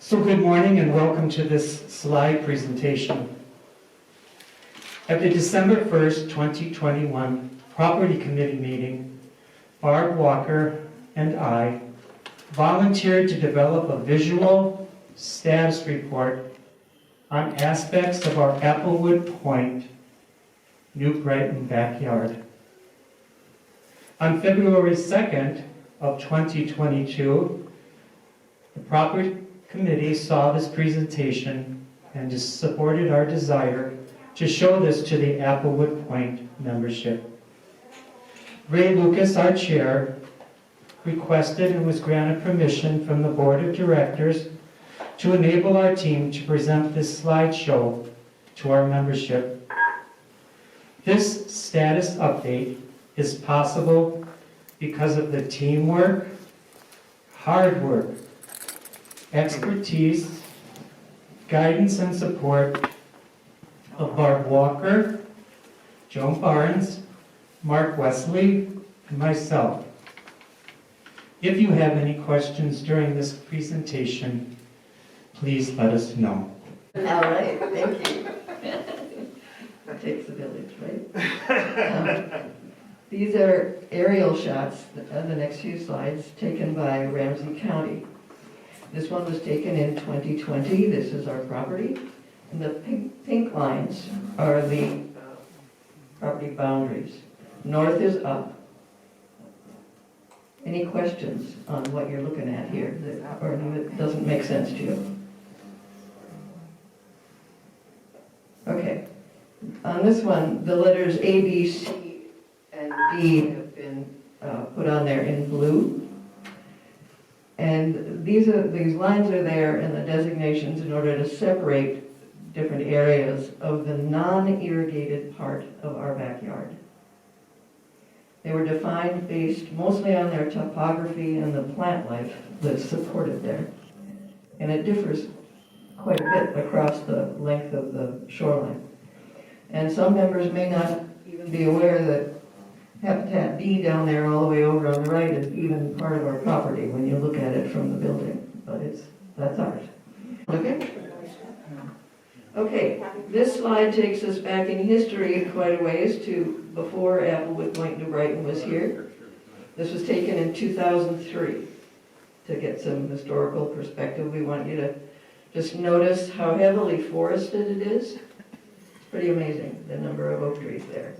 So good morning and welcome to this slide presentation. At the December 1st, 2021 Property Committee meeting, Barb Walker and I volunteered to develop a visual status report on aspects of our Applewood Point, New Brighton backyard. On February 2nd of 2022, the Property Committee saw this presentation and supported our desire to show this to the Applewood Point membership. Ray Lucas, our chair, requested and was granted permission from the Board of Directors to enable our team to present this slideshow to our membership. This status update is possible because of the teamwork, hard work, expertise, guidance and support of Barb Walker, Joan Barnes, Mark Wesley, and myself. If you have any questions during this presentation, please let us know. All right, thank you. That takes a village, right? These are aerial shots, the next few slides, taken by Ramsey County. This one was taken in 2020. This is our property. And the pink lines are the property boundaries. North is up. Any questions on what you're looking at here, or it doesn't make sense to you? Okay. On this one, the letters A, B, C, and D have been put on there in blue. And these lines are there in the designations in order to separate different areas of the non-irrigated part of our backyard. They were defined based mostly on their topography and the plant life that's supported there. And it differs quite a bit across the length of the shoreline. And some members may not even be aware that Habitat B down there all the way over on the right is even part of our property when you look at it from the building, but that's ours. Okay? Okay, this slide takes us back in history quite a ways to before Applewood Point, New Brighton was here. This was taken in 2003. To get some historical perspective, we want you to just notice how heavily forested it is. It's pretty amazing, the number of oak trees there.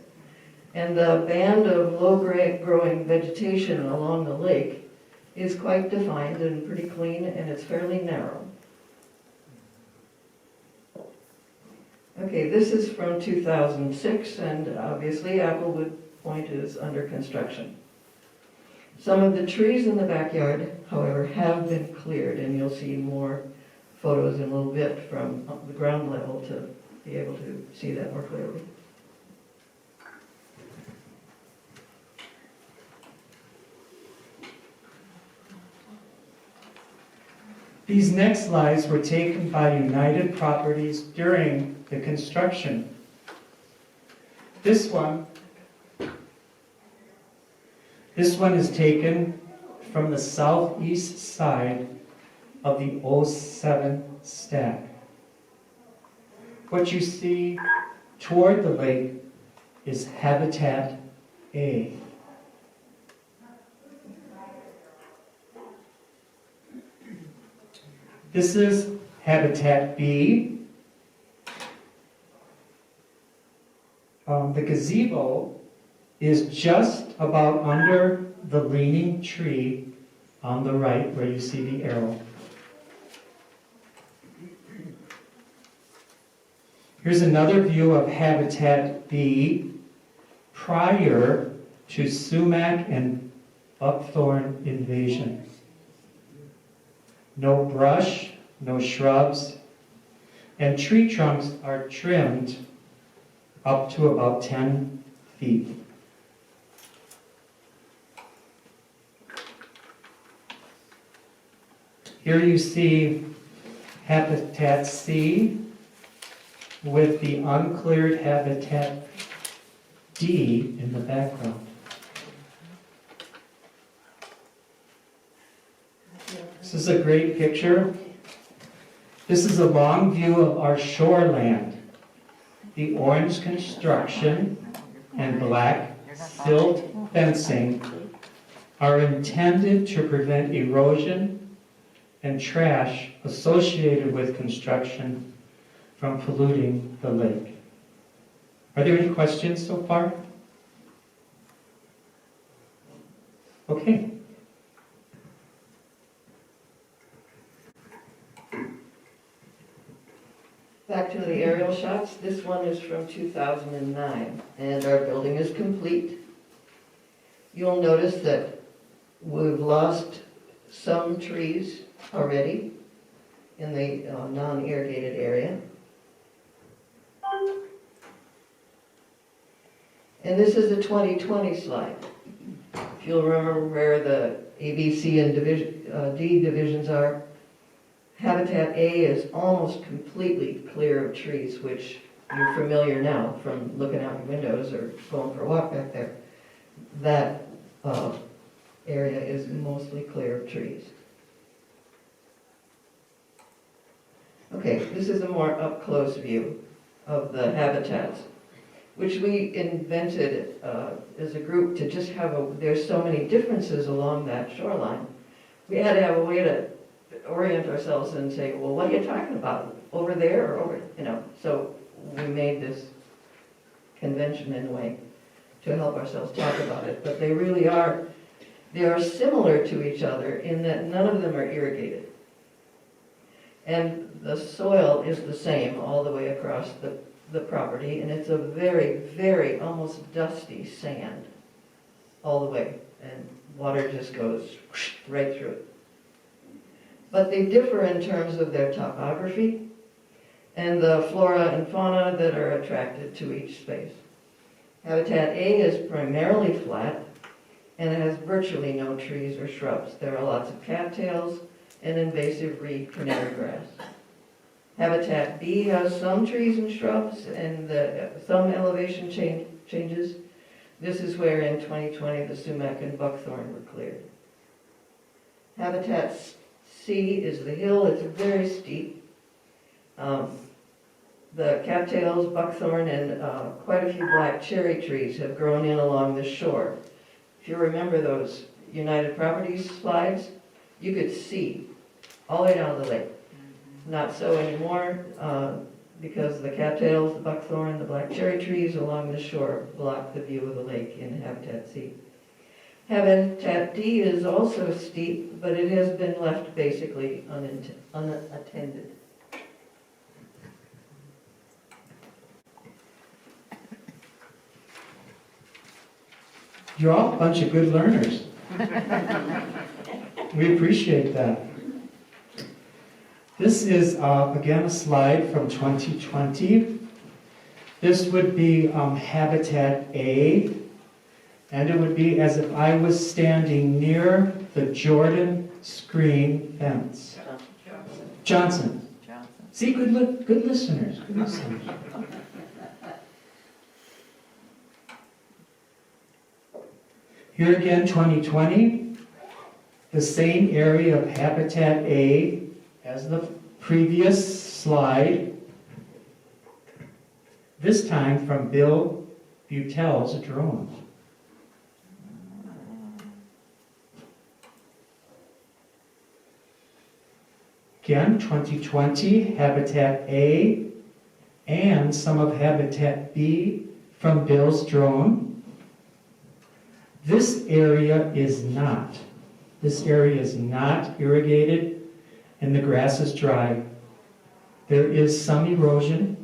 And the band of low-growing vegetation along the lake is quite defined and pretty clean, and it's fairly narrow. Okay, this is from 2006, and obviously Applewood Point is under construction. Some of the trees in the backyard, however, have been cleared, and you'll see more photos in a little bit from the ground level to be able to see that more clearly. These next slides were taken by United Properties during the construction. This one is taken from the southeast side of the 07 stack. What you see toward the lake is Habitat A. This is Habitat B. The gazebo is just about under the leaning tree on the right where you see the arrow. Here's another view of Habitat B prior to sumac and buckthorn invasion. No brush, no shrubs, and tree trunks are trimmed up to about 10 feet. Here you see Habitat C with the uncleared Habitat D in the background. This is a great picture This is a long view of our shoreland. The orange construction and black silt fencing are intended to prevent erosion and trash associated with construction from polluting the lake. Are there any questions so far? Okay. Back to the aerial shots. This one is from 2009, and our building is complete. You'll notice that we've lost some trees already in the non-irrigated area. And this is a 2020 slide. If you'll remember where the A, B, C, and D divisions are, Habitat A is almost completely clear of trees, which you're familiar now from looking out your windows or going for a walk back there. That area is mostly clear of trees. Okay, this is a more up-close view of the habitats, which we invented as a group to just have there's so many differences along that shoreline. We had to have a way to orient ourselves and say, well, what are you talking about? Over there or over, So we made this convention in a way to help ourselves talk about it. But they really are, they are similar to each other in that none of them are irrigated. And the soil is the same all the way across the property, and it's a very, very almost dusty sand all the way, and water just goes right through it. But they differ in terms of their topography and the flora and fauna that are attracted to each space. Habitat A is primarily flat, and it has virtually no trees or shrubs. There are lots of cattails and invasive reed canary grass. Habitat B has some trees and shrubs and some elevation changes. This is where in 2020 the sumac and buckthorn were cleared. Habitat C is the hill. It's very steep. The cattails, buckthorn, and quite a few black cherry trees have grown in along the shore. If you remember those United Properties slides, you could see all the way down the lake. Not so anymore because the cattails, the buckthorn, the black cherry trees along the shore block the view of the lake in Habitat C. Habitat D is also steep, but it has been left basically unattended. You're all a bunch of good learners. We appreciate that. This is, again, a slide from 2020. This would be Habitat A, and it would be as if I was standing near the Jordan screen fence. Johnson. See, good listeners. Good listeners. Here again, 2020, the same area of Habitat A as the previous slide, this time from Bill Butel's drone. Again, 2020, Habitat A and some of Habitat B from Bill's drone. This area is not irrigated and the grass is dry. There is some erosion.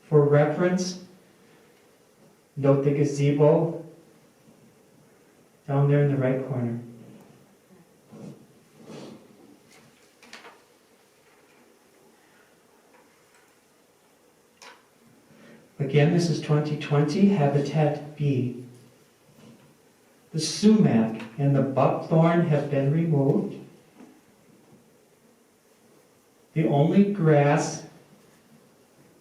For reference, note the gazebo down there in the right corner. Again, this is 2020, Habitat B. The sumac and the buckthorn have been removed. The only grass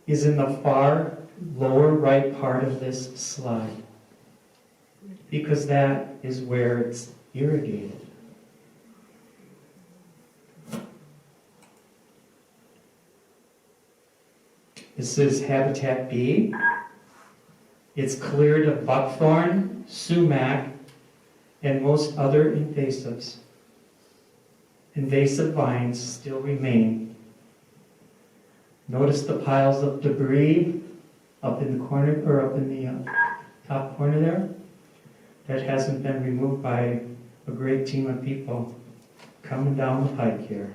is in the far lower right part of this slide, because that is where it's irrigated. This is Habitat B. It's cleared of buckthorn, sumac, and most other invasives. Invasive vines still remain. Notice the piles of debris up in the corner, or up in the top corner there. That hasn't been removed by a great team of people coming down the pike here.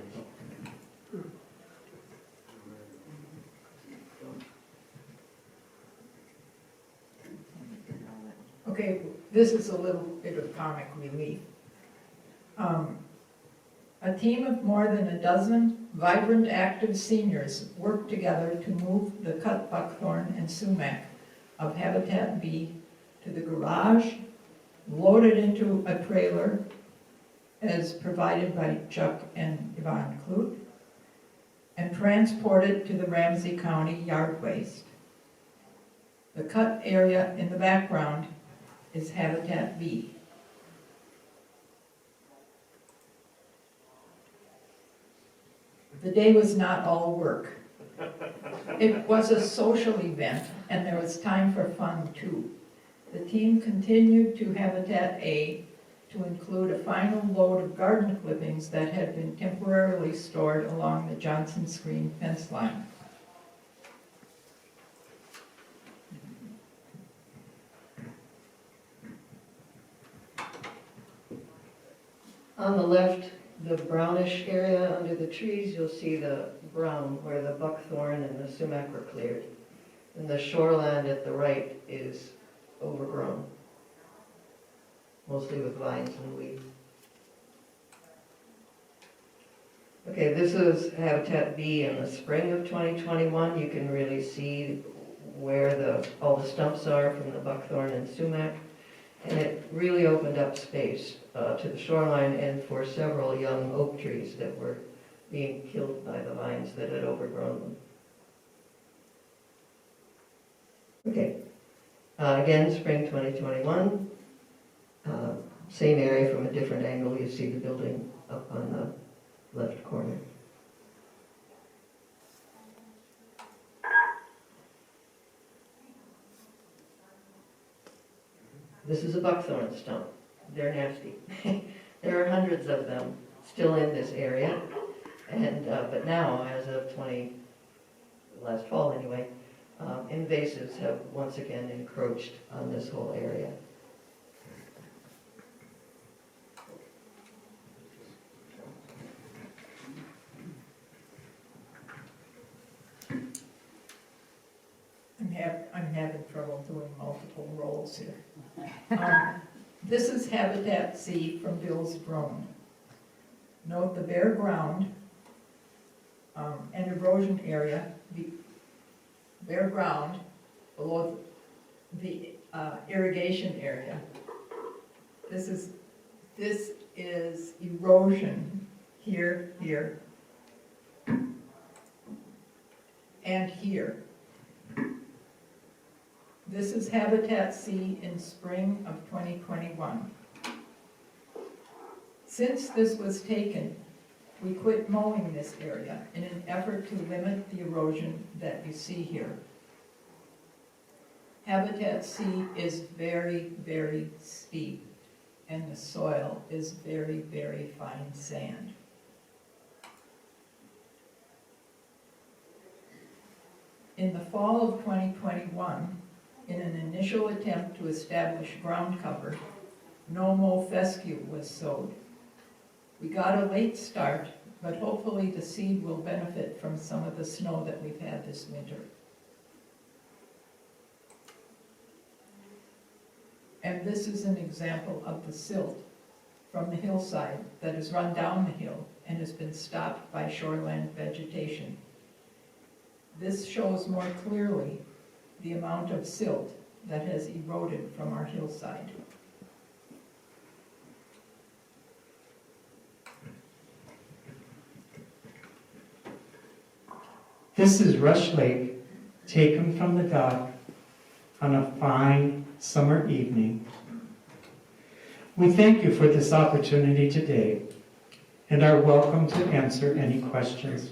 Okay, this is a little bit of comic relief. A team of more than a dozen vibrant, active seniors worked together to move the cut buckthorn and sumac of Habitat B to the garage, load it into a trailer as provided by Chuck and Yvonne Clute, and transport it to the Ramsey County yard waste. The cut area in the background is Habitat B. The day was not all work. It was a social event, and there was time for fun too. The team continued to Habitat A to include a final load of garden clippings that had been temporarily stored along the Johnson Screen fence line. On the left, the brownish area under the trees, you'll see the brown where the buckthorn and the sumac were cleared. And the shoreland at the right is overgrown, mostly with vines and weeds. Okay, this is Habitat B in the spring of 2021. You can really see where all the stumps are from the buckthorn and sumac. And it really opened up space to the shoreline and for several young oak trees that were being killed by the vines that had overgrown them. Okay, again, spring 2021, same area from a different angle. You see the building up on the left corner. This is a buckthorn stump. They're nasty. There are hundreds of them still in this area, and but now, as of last fall anyway, invasives have once again encroached on this whole area. I'm having trouble doing multiple roles here. This is Habitat C from Bill's drone. Note the bare ground and erosion area, bare ground below the irrigation area. This is erosion here, here, and here. This is Habitat C in spring of 2021. Since this was taken, we quit mowing this area in an effort to limit the erosion that you see here. Habitat C is very, very steep, and the soil is very, very fine sand. In the fall of 2021, in an initial attempt to establish ground cover, no mow fescue was sowed. We got a late start, but hopefully the seed will benefit from some of the snow that we've had this winter. And this is an example of the silt from the hillside that has run down the hill and has been stopped by shoreland vegetation. This shows more clearly the amount of silt that has eroded from our hillside. This is Rush Lake, taken from the dock on a fine summer evening. We thank you for this opportunity today and are welcome to answer any questions.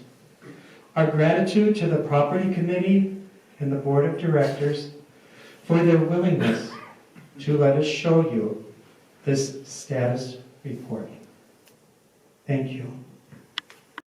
Our gratitude to the Property Committee and the Board of Directors for their willingness to let us show you this status report. Thank you.